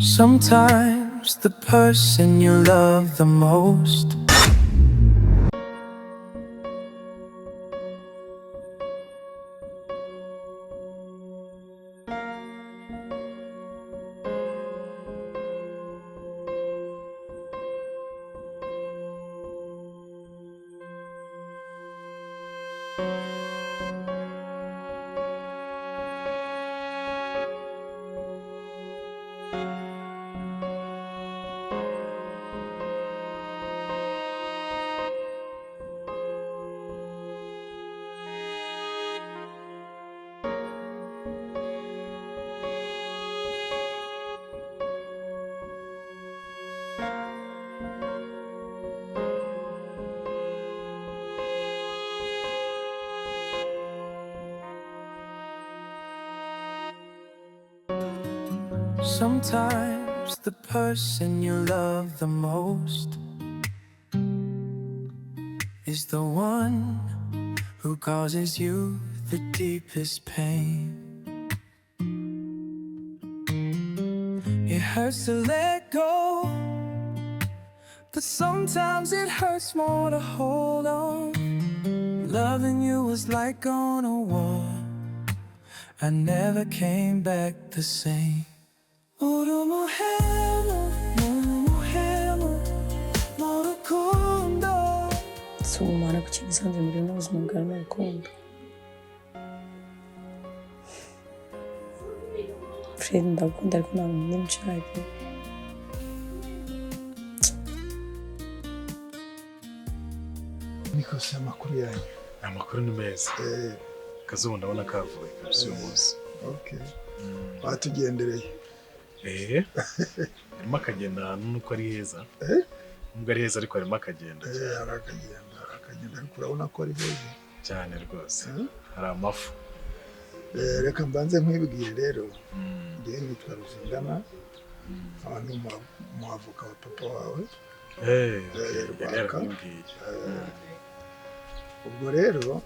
Sometimes the person you love the most Sometimes the person you love the most is the one who causes you the deepest pain. It hurts to let go, but sometimes it hurts more to hold on. Loving you was like going to war. I never came back the same. Umuhemu, Murukundo. Si umumaro kuki gisanzwe muri n'ubuzima bwawe n'urukundo. Fred ndagukunda ariko ntabwo nshaka. Niko se amakuru yanyu. Amakuru ni meza. Kazuba ndabona kavuye kabisa uyu munsi. Okay. Batugendereye. Arimo akagenda nuko ari heza. Nubwo ari heza ariko arimo akagenda. Arakagenda ariko urabona ko ari heza. Cyane rwose. Hari amafu. Reka mbanze nkwibwire rero. Ndiye nitwa Gusinda. Abantu muhavuka wa papa wawe. Yarabimbwiye. Ubwo rero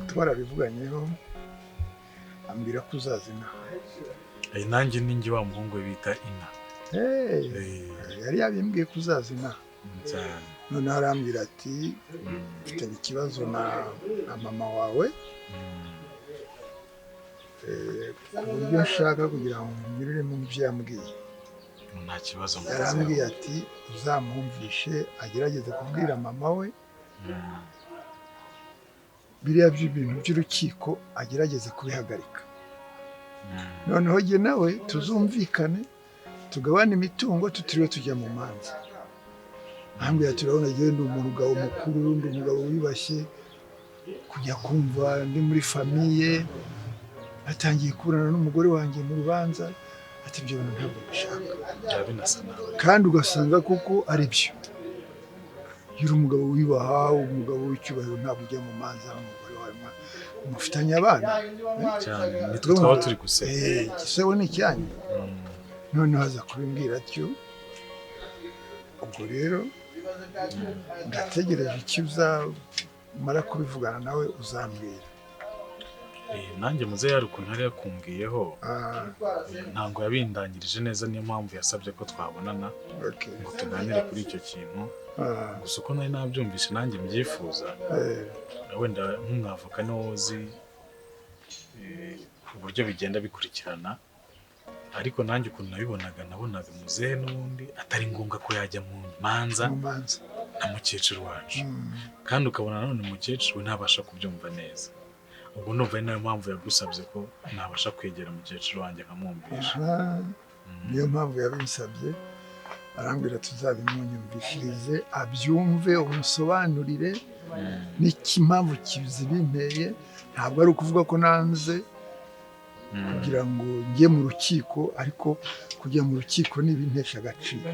twarabivuganyeho ambwira ko uzazina. Nanjye ninjye wa muhungu bita Ina. Yari yabimbwiye ko uzazina. Cyane. None arambwira ati mfitanye ikibazo na mama wawe. Ku buryo nshaka kugira ngo nyurire mu byo yambwiye. Nta kibazo. Yarambwiye ati uzamwumvishe agerageze kubwira mama we. Biriya by'ibintu by'urukiko agerageze kubihagarika. Noneho jye nawe tuzumvikane tugabana imitungo tutiriwe tujya mu manza. Ambwira turabona jye ndi umugabo mukuru, ndi umugabo wibashye kujya kumva ndi muri famiye. Atangiye kurana n'umugore wanjye mu rubanza ati ibyo bintu ntabwo bishaka. Byabinasa nawe. Kandi ugasanga kuko ari byo. Yuri umugabo wibaha, umugabo w'icyubahiro ntabwo ujya mu manza n'umugore wawe mufitanye abana. Cyane nitwe twaba turi guseka. Gisewe n'icyanyu. Noneho aza kubimbwira atyo. Ubwo rero ndategereje icyo uzamara kubivugana nawe uzambwira. Nanjye muze yari ukuntu yari yakumbwiyeho ntabwo yabindangirije neza, niyo mpamvu yasabye ko twabonana ngo tuganire kuri icyo kintu. Gusa uko nari nabyumvise nanjye mbyifuza, wenda nk'umwavoka niwo uzi uburyo bigenda bikurikirana, ariko nanjye ukuntu nabonaga muzehe n'ubundi atari ngombwa ko yajya mu manza na mukecuru wacu, kandi ukabona none umukecuru we ntabasha kubyumva neza. Ubwo numva ari nayo mpamvu yagusabye ko nabasha kwegera mukecuru wanjye nkamwumvisha. Niyo mpamvu yabinsabye, arambwira tuzabimunyumvishirize abyumve, umusobanurire n'ikimpamvu kibinteye. Ntabwo ari ukuvuga ko nanze kugira ngo njye mu rukiko, ariko kujya mu rukiko n'ibintesha agaciro.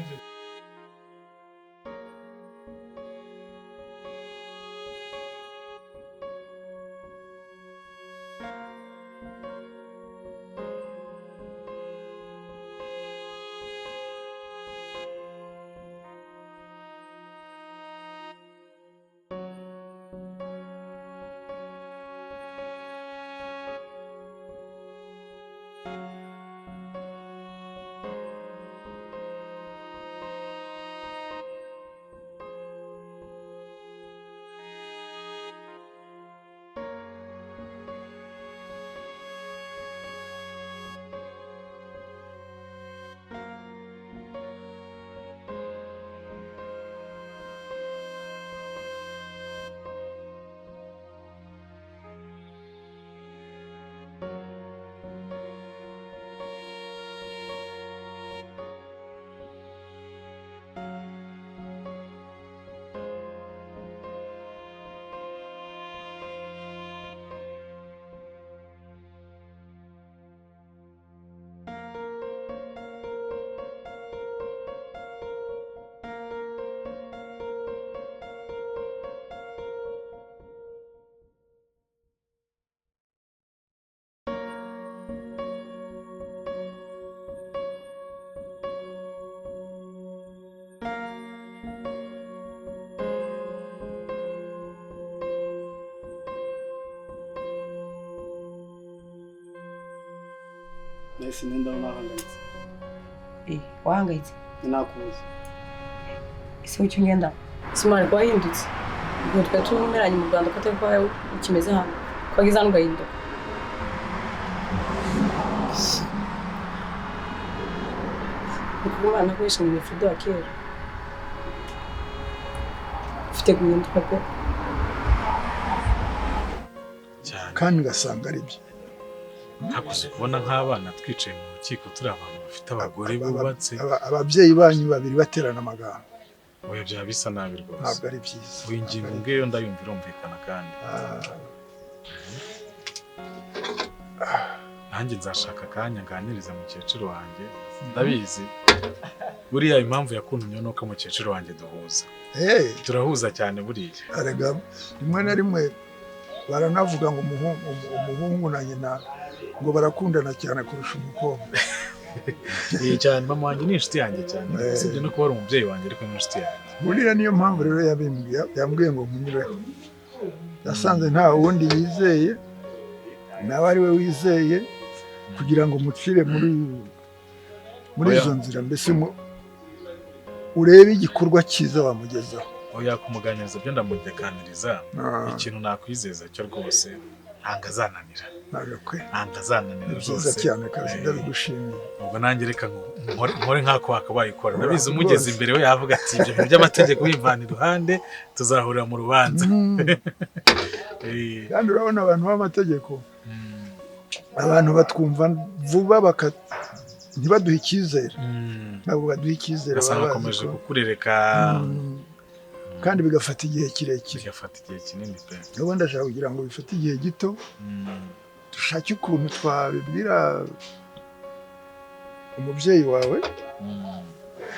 Nahise nenda nahangayitse. Wahangayitse? Nakubuze. Ese w'icyo ngenda? Simani ko wahindutse. Ubwo twari tumeranye mu Rwanda ko atari ko ukimeze hano. Ko wagize hano ugahinduka. Ukuba nakoresha mu Frido wa kera. Ufite guhinduka pe. Kandi ugasanga ari byo. Hakuze kubona nk'abana twicaye mu rukiko turi abantu bafite abagore bubatse. Ababyeyi banyu babiri baterana amagambo. Oya byaba bisa nabi rwose. Ntabwo ari byiza. Uyu ngingo ngeyo ndayumvira umvikana kandi. Nanjye nzashaka akanya nganiriza mukecuru wanjye. Ndabizi. Buriya impamvu yakuntumye nuko mukecuru wanjye duhuza. Turahuza cyane buriya. Arega rimwe na rimwe baranavuga ngo umuhungu na nyina ngo barakundana cyane kurusha umukobwa. Cyane mama wanjye ni inshuti yanjye cyane. Sibyo no kuba ari umubyeyi wanjye ariko ni inshuti yanjye. Buriya niyo mpamvu rero yambwiye ngo nkunyureho. Yasanze nta wundi yizeye nawe ari we wizeye kugira ngo mucire muri izo nzira mbese urebe igikorwa cyiza wamugezaho. Oya kumuganiriza byo ndamudekaniriza. Ikintu nakwizeza cyo rwose ntabwo azananira. Ntabwo azananira rwose. Byiza cyane kazi ndabigushimiye. Ubwo nanjye reka nkore nk'ako wakabayikora. Nabizi umugeze imbere we yavuga ati ibyo bintu by'amategeko bivana iruhande tuzahurira mu rubanza. Kandi urabona abantu b'amategeko abantu batwumva vuba ntibaduhe icyizere. Ntabwo baduha icyizere. Basanga bakomeje kukurereka kandi bigafata igihe kirekire. Bigafata igihe kinini pe. Ubu ndashaka kugira ngo bifate igihe gito. Dushake ukuntu twabibwira umubyeyi wawe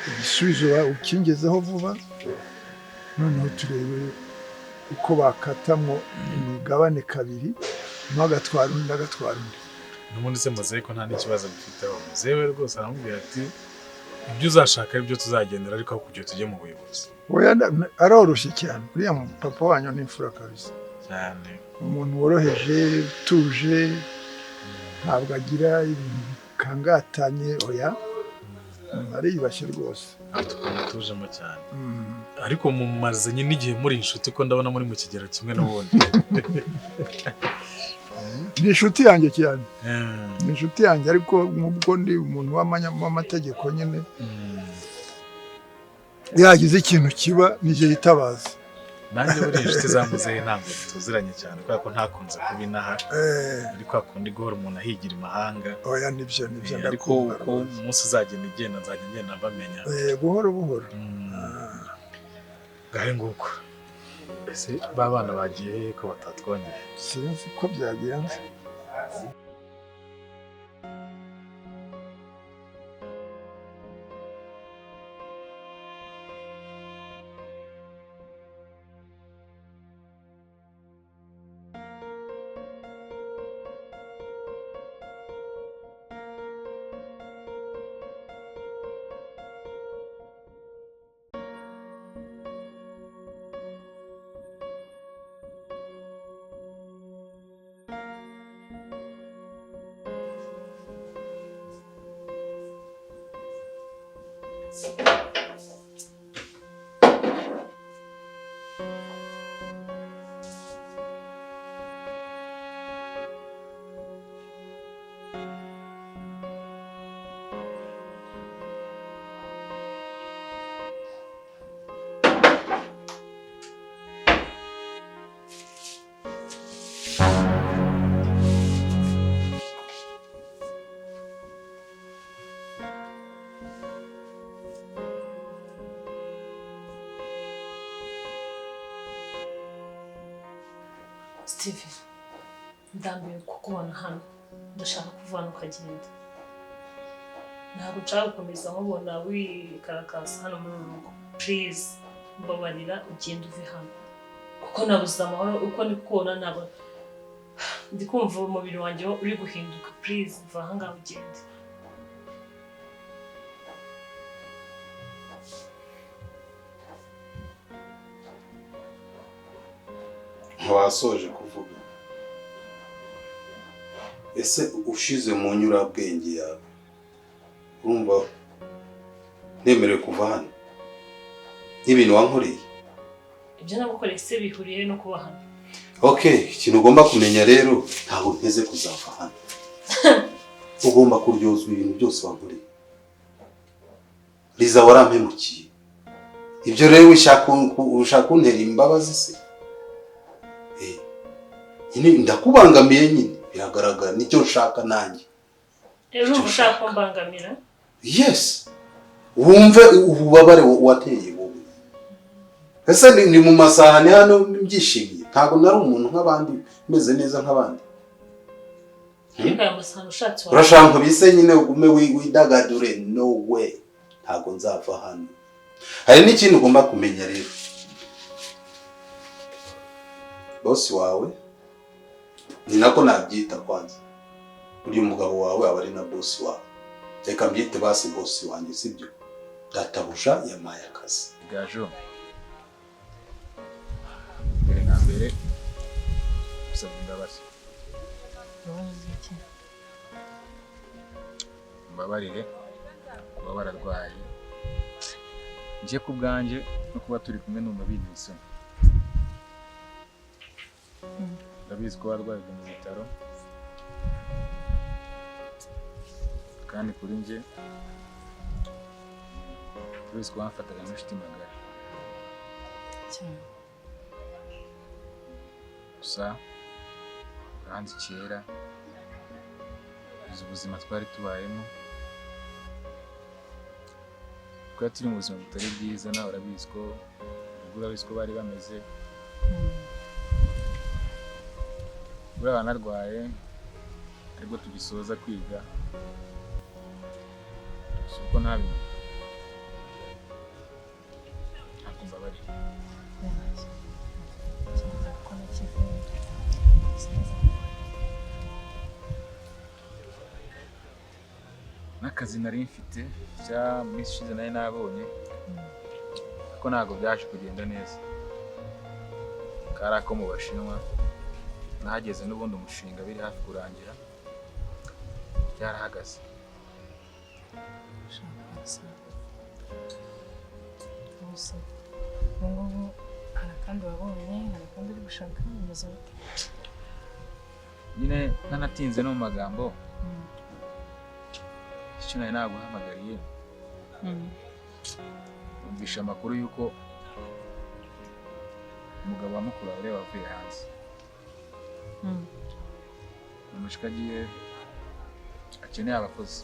igisubizo ukingezeho vuba, noneho turebe uko bakatamo imigabane kabiri, agatwara undi agatwara undi. N'ubundi se muzehe ko nta n'ikibazo bifiteho. Muzehe we rwose aramubwira ati ibyo uzashaka ari byo tuzagendera ariko kugira tujye mu buyobozi. Aroroshye cyane. Uriya papa wanyu ni imfura kabisa cyane. Umuntu woroheje tuje, ntabwo agira ibintu bikangatanye. Oya ariyubashye rwose. Tukaba tujemo cyane. Ariko mumaze nyine igihe muri inshuti ko ndabona muri mu kigero kimwe n'ubundi. Ni inshuti yanjye cyane. Ni inshuti yanjye ariko nk'ubwo ndi umuntu w'amategeko nyine. Yagize ikintu kiba nije yitabaza. Nanjye buri inshuti za muzehe ntabwo tuziranye cyane kubera ko ntakunze kubinaha. Ariko akundi guhora umuntu ahigira imahanga. Oya nibyo ndakubwira. Ariko umunsi uzagenda igenda nzajya ngenda bamenya. Buhoro buhoro. Gahe nguko. Ese ba bana bagiye ko batatwongeye? Sinzi ko byagenze. Steve, ndambiwe kukubona hano. Ndashaka kuvana ukagenda. Ntabwo nshaka gukomeza nkubona wikarakasa hano muri uru rugo. Please, mbabarira ugende uve hano. Kuko nabuze amahoro uko ndi kubona ntabwo ndi kumva umubiri wanjye uri guhinduka. Please, va aha ngaha ugende. Wasoje kuvuga. ese ushize mu nyurabwenge yawe urumva nemerewe kuva hano n'ibintu wankoreye ibyo nagukoreye se bihuriye no kuba hano. Okay, ikintu ugomba kumenya rero ntabwo nteze kuzava hano. Ugomba kuryozwa ibintu byose wankoreye. Liza warampemukiye. Ibyo rero ushaka kuntera imbabazi se? Nyine ndakubangamiye nyine biragaragara nicyo nshaka nanjye. Rero ushaka kumbangamira? Yes. Wumve ububabare wateye wowe. Ese ni mu masahani hano mbyishimiye. Ntabwo nari umuntu nk'abandi meze neza nk'abandi. Urashaka bise nyine ugume widagadure no way. Ntabwo nzava hano. Hari n'ikintu ugomba kumenya rero. Boss wawe ni nako nabyita kwanza. Uri umugabo wawe aba ari na boss wawe. Reka mbyite basi boss wanjye sibyo. Databuja yamaye akazi. Gajo. Na mbere usaba imbabazi. Mbabarire kuba bararwaye. Nje ku bwanjye no kuba turi kumwe n'umubiri isoni. Ndabizi ko warwaye mu bitaro. Kandi kuri nje Chris ko amfataga n'inshuti magara. Gusa kandi kera ubuzima twari tubayemo ko turi mu buzima butari bwiza nawe urabizi ko bari bameze buriya banarwaye ariko tugisoza kwiga uko ntabintu ntakumva bari n'akazi nari mfite cya minsi ishize nari nabonye ko ntabwo byaje kugenda neza kari ako mu Bashinwa nahageze n'ubundi umushinga biri hafi kurangira byarahagaze. Ngubu harakandi wabonye harakandi uri gushaka ibibazo nyine nanatinze no mu magambo icyo nari naguhamagariye umvisha amakuru yuko umugabo wa mukuru wawe wavuye hanze umushika agiye akeneye abakozi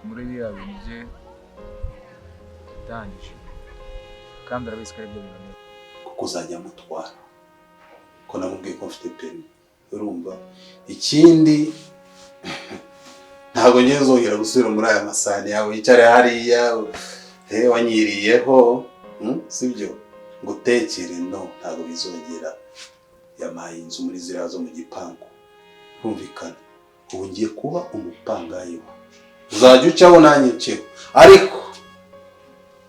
muri biriya bintu bye yatangije kandi arabizi ko ari byo bintu kuko uzajya mutwara ko namubwiye ko mfite peni urumva ikindi ntabwo ngiye nzongera gusubira muri aya masahani yawe yicare hariya wanyiriyeho sibyo ngo utekere no ntabwo bizongera yamaye inzu muri ziriya zo mu gipangu rumvikana ubu ngiye kuba umupangayi we uzajya ucaho nanyiceho ariko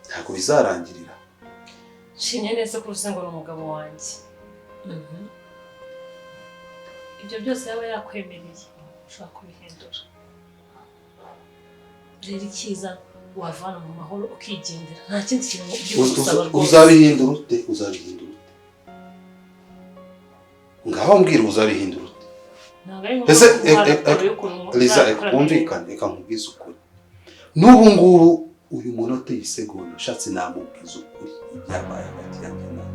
ntabwo bizarangirira. Nshimye neza ko uvuze ngo ni umugabo wanjye. Ibyo byose yaba yakwemereye ushobora kubihindura. Rero icyiza wavana mu mahoro ukigendera nta kindi kintu ugusaba rwose. Uzabihindura ute? Ngaho mbwira uzabihindura ute? Ese Liza umvikane reka nkubwize ukuri. N'ubu ngubu uyu munota y'isegonda ushatse namubwiza ukuri ibyabaye hagati yanjye nawe.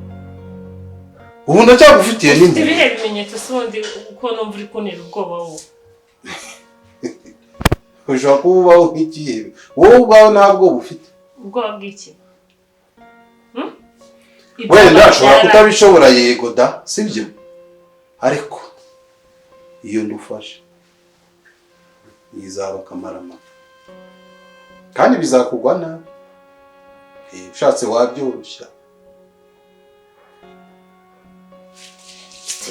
Ubu ndacyagufitiye n'indi. Ibihe bimenyetso s'ubundi uko numva uri kuntera ubwoba wowe. Ushobora kubaho nk'ikihe? Wowe ubwawe ntabwo bufite. Ubwoba bw'iki? Wenda ashobora kutabishobora yego da sibyo ariko iyo ndufashe yizaba kamarama kandi bizakugwa nabi ushatse wabyoroshya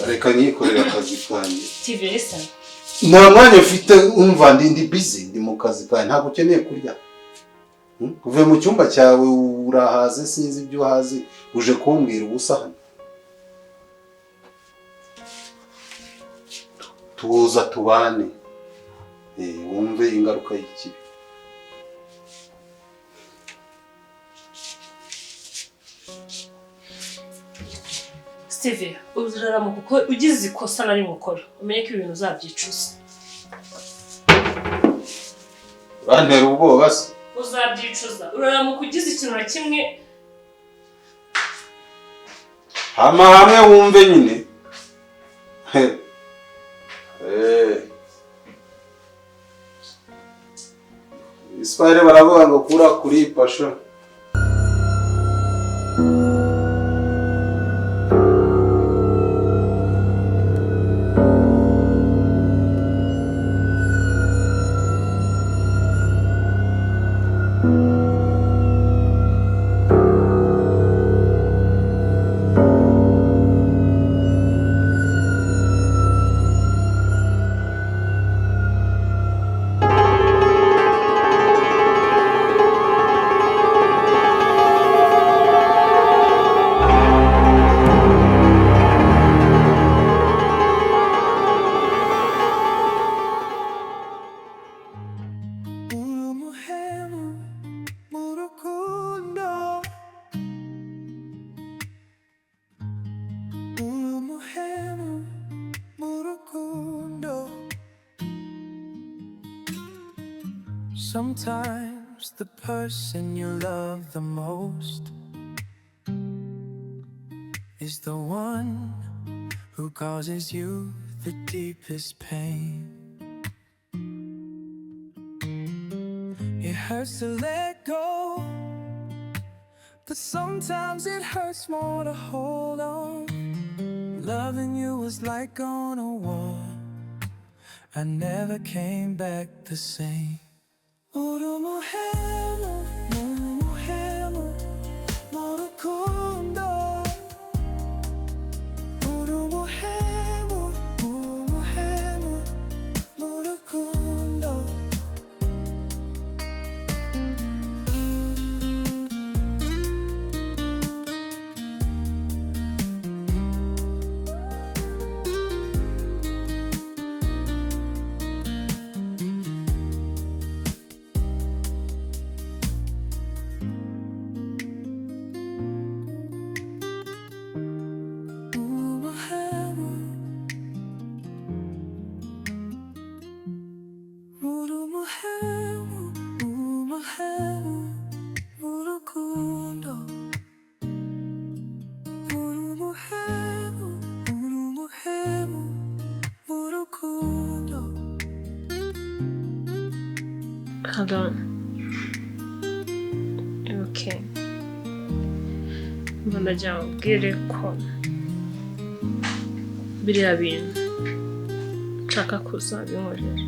reka nyikorera akazi kanjye Tiverisa nta mwanya ufite umva ndi busy ndi mu kazi kanjye ntabwo ukeneye kurya uvuye mu cyumba cyawe urahaze sinzi ibyo hazi uje kumbwira ubusa hano tuza tubane wumve ingaruka y'ikibi. Steve, uzarama kuko ugize ikosa nari mukora. Umenye ko ibintu uzabyicuza. Urantera ubwoba se? Uzabyicuza. Urarama kugize ikintu na kimwe. Hamwe wumve nyine. Ispaire baravuga ngo kura kuri pasha. Umuhemu, Murukundo. Umuhemu, Murukundo. Sometimes the person you love the most is the one who causes you the deepest pain. It hurts to let go, but sometimes it hurts more to hold on. Loving you was like going to war. I never came back the same. Umuhemu, Umuhemu, Murukundo. Umuhemu, Umuhemu, Murukundo. Hold on. Okay. Mbona jya ubwire ko biriya bintu nshaka kuzabinkorera.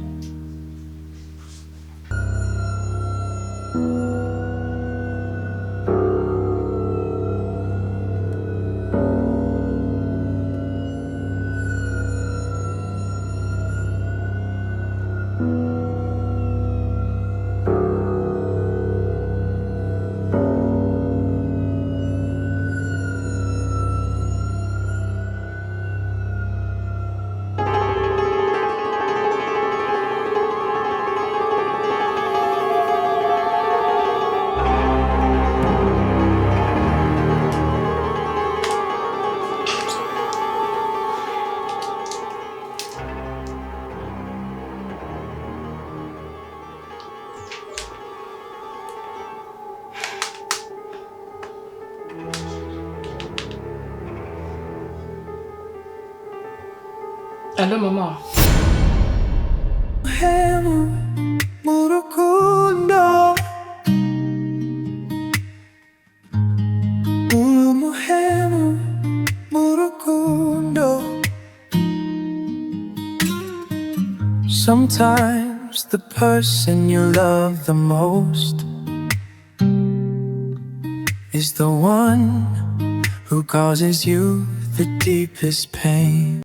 Allô, maman. Umuhemu, Murukundo. Umuhemu, Murukundo. Sometimes the person you love the most is the one who causes you the deepest pain.